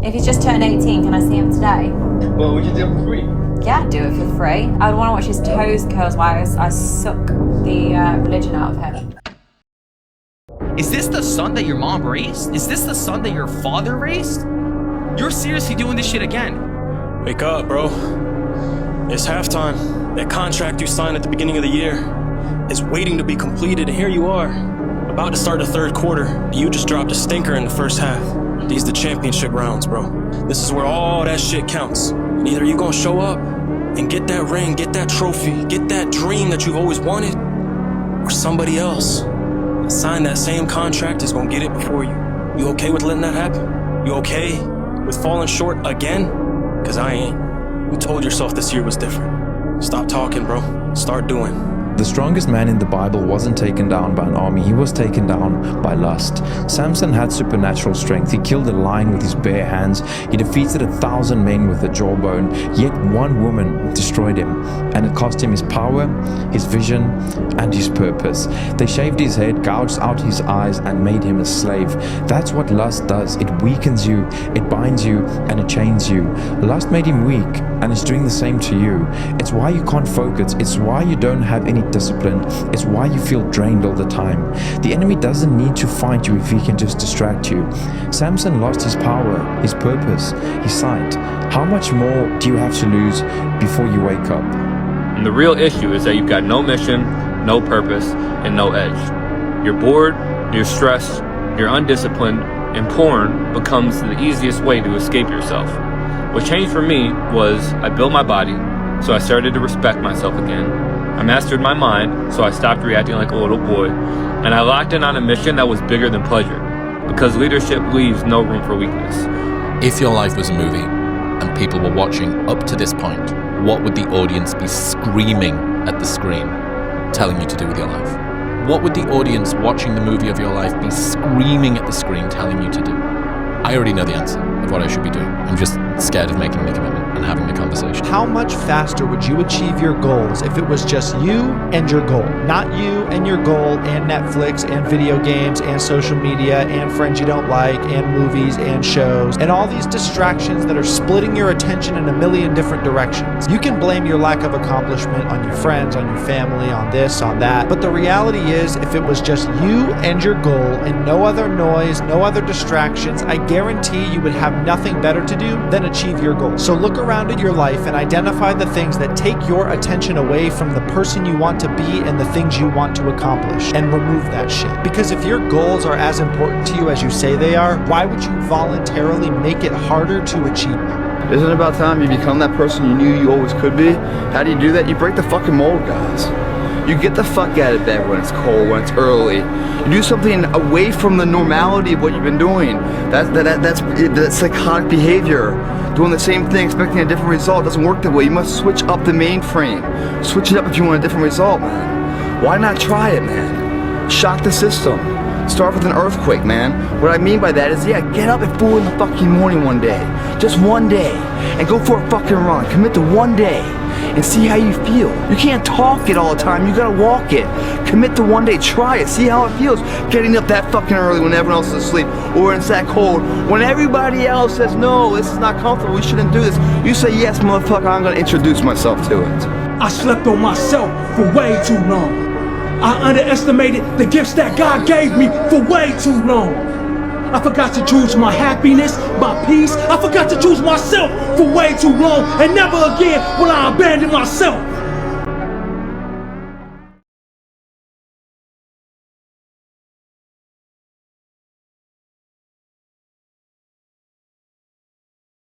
If he's just turned 18, can I see him today? Well, would you do it for free? Yeah, do it for free. I would want to watch his toes curls while I suck the religion out of him. Is this the son that your mom raised? Is this the son that your father raised? You're seriously doing this shit again? Wake up, bro. It's halftime. That contract you signed at the beginning of the year is waiting to be completed, and here you are, about to start the third quarter, and you just dropped a stinker in the first half. These the championship rounds, bro. This is where all that shit counts. And either you gonna show up and get that ring, get that trophy, get that dream that you've always wanted, or somebody else that signed that same contract is gonna get it before you. You okay with letting that happen? You okay with falling short again? Cause I ain't. You told yourself this year was different. Stop talking, bro. Start doing. The strongest man in the Bible wasn't taken down by an army, he was taken down by lust. Samson had supernatural strength. He killed a lion with his bare hands. He defeated 1,000 men with a jawbone. Yet one woman destroyed him, and it cost him his power, his vision, and his purpose. They shaved his head, gouged out his eyes, and made him a slave. That's what lust does. It weakens you, it binds you, and it chains you. Lust made him weak, and it's doing the same to you. It's why you can't focus. It's why you don't have any discipline. It's why you feel drained all the time. The enemy doesn't need to fight you if he can just distract you. Samson lost his power, his purpose, his sight. How much more do you have to lose before you wake up? And the real issue is that you've got no mission, no purpose, and no edge. You're bored, you're stressed, you're undisciplined, and porn becomes the easiest way to escape yourself. What changed for me was I built my body, so I started to respect myself again. I mastered my mind, so I stopped reacting like a little boy, and I locked in on a mission that was bigger than pleasure, because leadership leaves no room for weakness. If your life was a movie and people were watching up to this point, what would the audience be screaming at the screen, telling you to do with your life? What would the audience watching the movie of your life be screaming at the screen, telling you to do? I already know the answer of what I should be doing. I'm just scared of making the commitment and having the conversation. How much faster would you achieve your goals if it was just you and your goal? Not you and your goal and Netflix and video games and social media and friends you don't like and movies and shows and all these distractions that are splitting your attention in a million different directions. You can blame your lack of accomplishment on your friends, on your family, on this, on that. But the reality is, if it was just you and your goal and no other noise, no other distractions, I guarantee you would have nothing better to do than achieve your goal. So look around at your life and identify the things that take your attention away from the person you want to be and the things you want to accomplish, and remove that shit. Because if your goals are as important to you as you say they are, why would you voluntarily make it harder to achieve them? Isn't it about time you become that person you knew you always could be? How do you do that? You break the fucking mold, guys. You get the fuck out of bed when it's cold, when it's early. You do something away from the normality of what you've been doing. That's psychotic behavior. Doing the same thing, expecting a different result doesn't work that way. You must switch up the mainframe. Switch it up if you want a different result, man. Why not try it, man? Shock the system. Start with an earthquake, man. What I mean by that is, yeah, get up at 4 in the fucking morning one day. Just one day. And go for a fucking run. Commit to one day. And see how you feel. You can't talk it all the time, you gotta walk it. Commit to one day, try it, see how it feels. Getting up that fucking early when everyone else is asleep, or when it's that cold, when everybody else says, no, this is not comfortable, we shouldn't do this. You say, yes, motherfucker, I'm gonna introduce myself to it. I slept on myself for way too long. I underestimated the gifts that God gave me for way too long. I forgot to choose my happiness, my peace. I forgot to choose myself for way too long, and never again will I abandon myself.